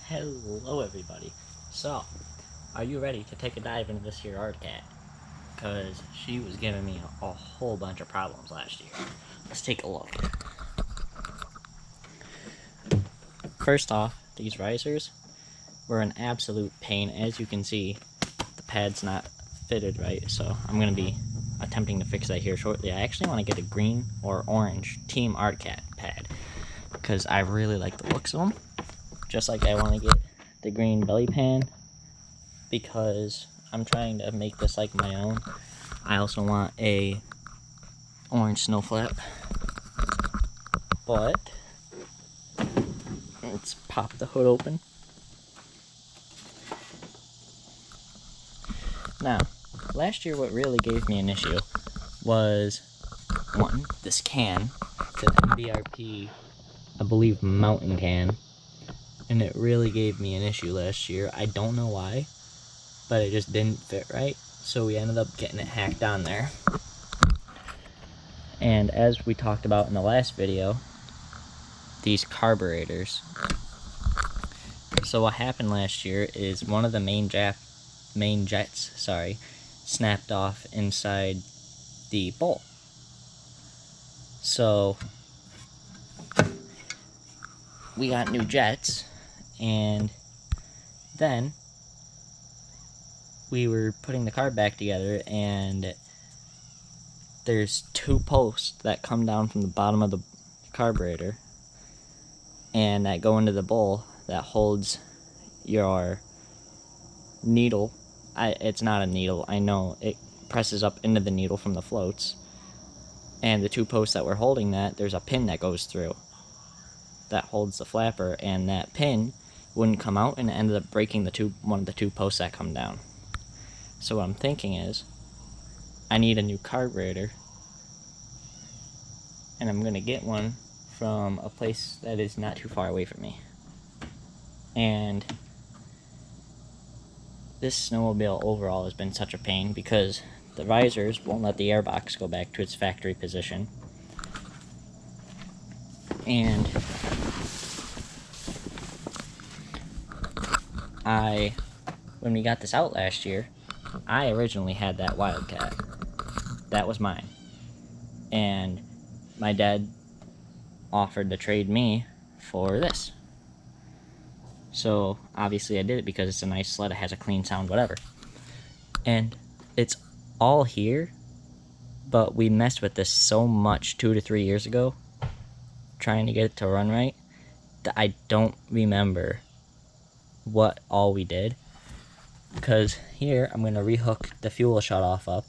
Hello everybody. So, are you ready to take a dive into this here art cat? Because she was giving me a whole bunch of problems last year. Let's take a look. First off, these risers were an absolute pain. As you can see, the pad's not fitted right, so I'm going to be attempting to fix that here shortly. I actually want to get a green or orange Team Art Cat pad because I really like the looks of them. Just like I want to get the green belly pan because I'm trying to make this like my own. I also want a orange snow flap, but let's pop the hood open. Now, last year what really gave me an issue was, one, this can. It's an MBRP, I believe, mountain can, and it really gave me an issue last year. I don't know why, but it just didn't fit right, so we ended up getting it hacked on there. And as we talked about in the last video, these carburetors. So what happened last year is one of the main jets snapped off inside the bolt. So we got new jets, and then we were putting the car back together, and there's two posts that come down from the bottom of the carburetor and that go into the bowl that holds your needle. It's not a needle, I know. It presses up into the needle from the floats. And the two posts that were holding that, there's a pin that goes through that holds the flapper, and that pin wouldn't come out, and it ended up breaking one of the two posts that come down. So what I'm thinking is, I need a new carburetor, and I'm going to get one from a place that is not too far away from me. And this snowmobile overall has been such a pain because the risers won't let the airbox go back to its factory position. And when we got this out last year, I originally had that Wildcat. That was mine. And my dad offered to trade me for this. So obviously I did it because it's a nice sled, it has a clean sound, whatever. And it's all here, but we messed with this so much 2 to 3 years ago, trying to get it to run right, that I don't remember what all we did. Because here, I'm going to rehook the fuel shutoff up,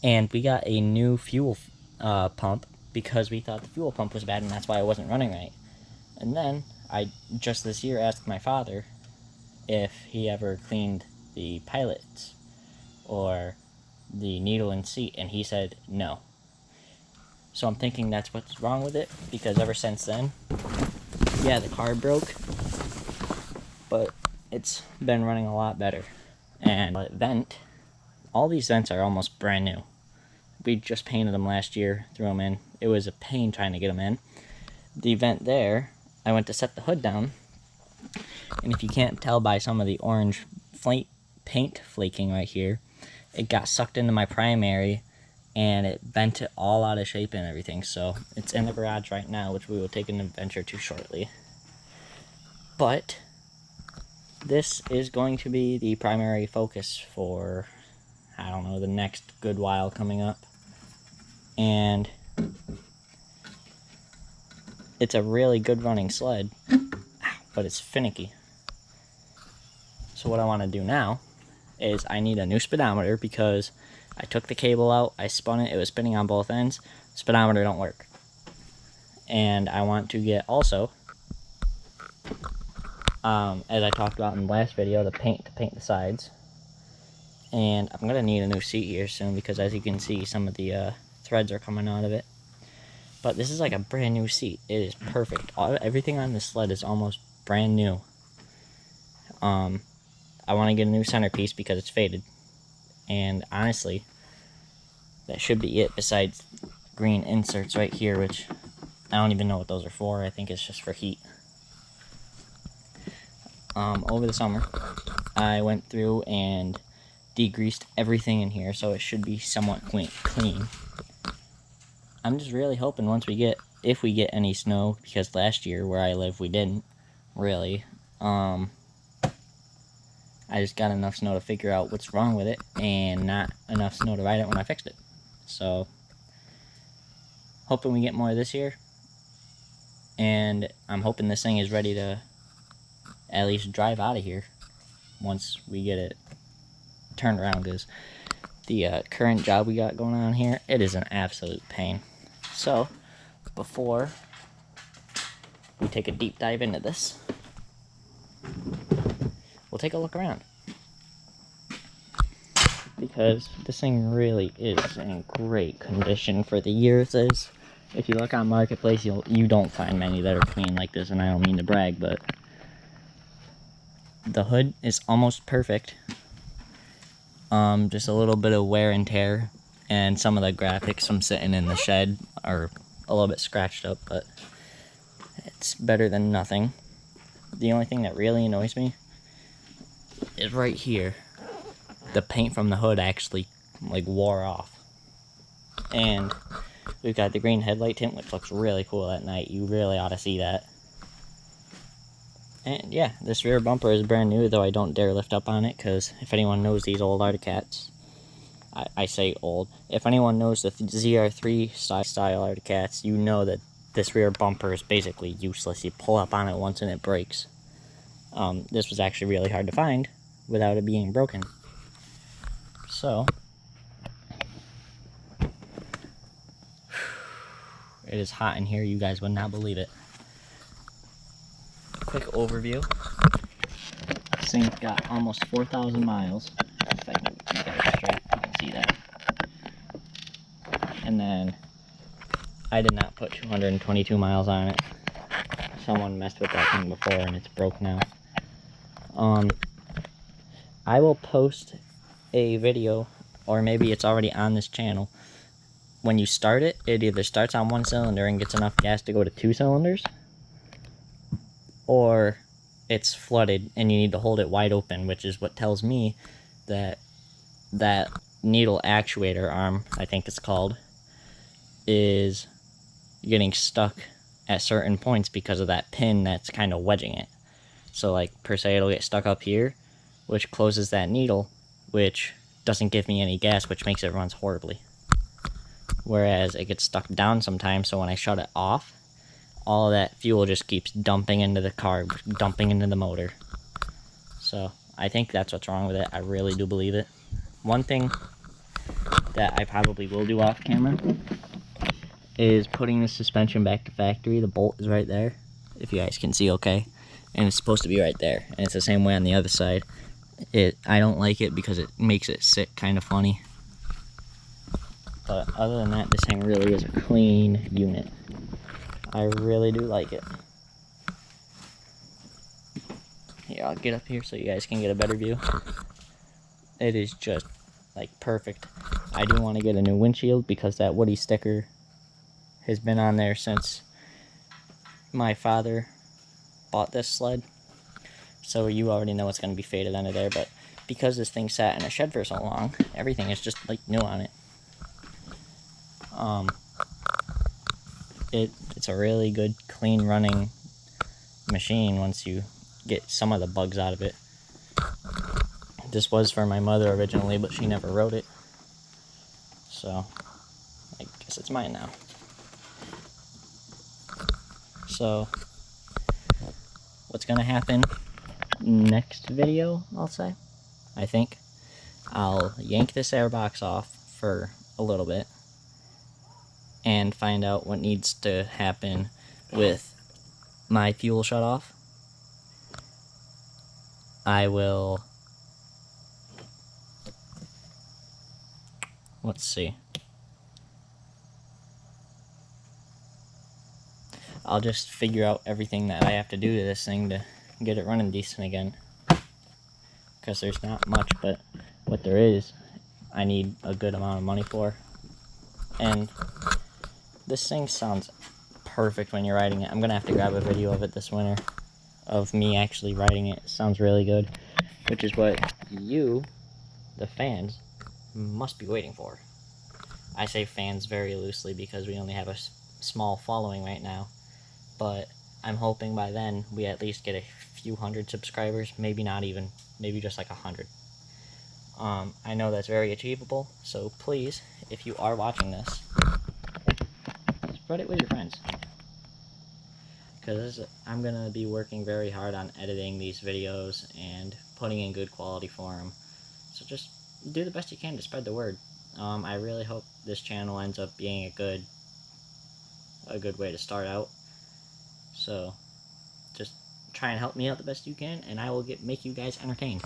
and we got a new fuel pump because we thought the fuel pump was bad, and that's why it wasn't running right. And then I just this year asked my father if he ever cleaned the pilots or the needle and seat, and he said no. So I'm thinking that's what's wrong with it, because ever since then, yeah, the car broke, but it's been running a lot better. And vent, all these vents are almost brand new. We just painted them last year, threw them in. It was a pain trying to get them in. The vent there, I went to set the hood down, and if you can't tell by some of the orange paint flaking right here, it got sucked into my primary, and it bent it all out of shape and everything. So it's in the garage right now, which we will take an adventure to shortly. But this is going to be the primary focus for, I don't know, the next good while coming up. And it's a really good running sled, but it's finicky. So what I want to do now is I need a new speedometer, because I took the cable out, I spun it, it was spinning on both ends. Speedometer don't work. And I want to get also, as I talked about in the last video, the paint to paint the sides. And I'm going to need a new seat here soon, because as you can see, some of the threads are coming out of it. But this is like a brand new seat. It is perfect. Everything on this sled is almost brand new. I want to get a new centerpiece because it's faded. And honestly, that should be it, besides green inserts right here, which I don't even know what those are for. I think it's just for heat. over the summer, I went through and degreased everything in here, so it should be somewhat clean. I'm just really hoping if we get any snow, because last year where I live we didn't really. I just got enough snow to figure out what's wrong with it, and not enough snow to ride it when I fixed it. So, hoping we get more this year, and I'm hoping this thing is ready to at least drive out of here once we get it turned around, because the current job we got going on here, it is an absolute pain. So, before we take a deep dive into this, we'll take a look around, because this thing really is in great condition for the year it is. If you look on Marketplace, you don't find many that are clean like this, and I don't mean to brag, but the hood is almost perfect. Just a little bit of wear and tear, and some of the graphics from sitting in the shed are a little bit scratched up, but it's better than nothing. The only thing that really annoys me is right here. The paint from the hood actually wore off, and we've got the green headlight tint, which looks really cool at night. You really ought to see that. And yeah, this rear bumper is brand new, though I don't dare lift up on it, because if anyone knows these old Arctic Cats, I say old, if anyone knows the ZR3 style Arctic Cats, you know that this rear bumper is basically useless. You pull up on it once and it breaks. This was actually really hard to find without it being broken. So, it is hot in here, you guys would not believe it. Quick overview. This thing's got almost 4,000 miles. If I can get it straight, you can see that. And then, I did not put 222 miles on it. Someone messed with that thing before and it's broke now. I will post a video, or maybe it's already on this channel. When you start it, it either starts on 1 cylinder and gets enough gas to go to 2 cylinders, or it's flooded and you need to hold it wide open, which is what tells me that that needle actuator arm, I think it's called, is getting stuck at certain points because of that pin that's kind of wedging it. So per se, it'll get stuck up here, which closes that needle, which doesn't give me any gas, which makes it runs horribly. Whereas it gets stuck down sometimes, so when I shut it off, all of that fuel just keeps dumping into the car, dumping into the motor. So, I think that's what's wrong with it. I really do believe it. One thing that I probably will do off camera is putting the suspension back to factory. The bolt is right there, if you guys can see okay. And it's supposed to be right there. And it's the same way on the other side. I don't like it because it makes it sit kind of funny. But other than that, this thing really is a clean unit. I really do like it. Here, I'll get up here so you guys can get a better view. It is just perfect. I do want to get a new windshield because that Woody sticker has been on there since my father bought this sled. So you already know it's going to be faded under there, but because this thing sat in a shed for so long, everything is just new on it. It's a really good, clean running machine once you get some of the bugs out of it. This was for my mother originally, but she never rode it. So, I guess it's mine now. So, what's going to happen next video, I'll say, I think, I'll yank this airbox off for a little bit and find out what needs to happen with my fuel shut off. I will, let's see, I'll just figure out everything that I have to do to this thing to get it running decent again, because there's not much, but what there is, I need a good amount of money for. And this thing sounds perfect when you're riding it. I'm gonna have to grab a video of it this winter of me actually writing it sounds really good, which is what you, the fans, must be waiting for. I say fans very loosely because we only have a small following right now, but I'm hoping by then we at least get a few hundred subscribers, maybe not even, maybe just like 100. I know that's very achievable, so please, if you are watching this, spread it with your friends. Because I'm going to be working very hard on editing these videos and putting in good quality for them. So just do the best you can to spread the word. I really hope this channel ends up being a good way to start out. So just try and help me out the best you can, and I will make you guys entertained.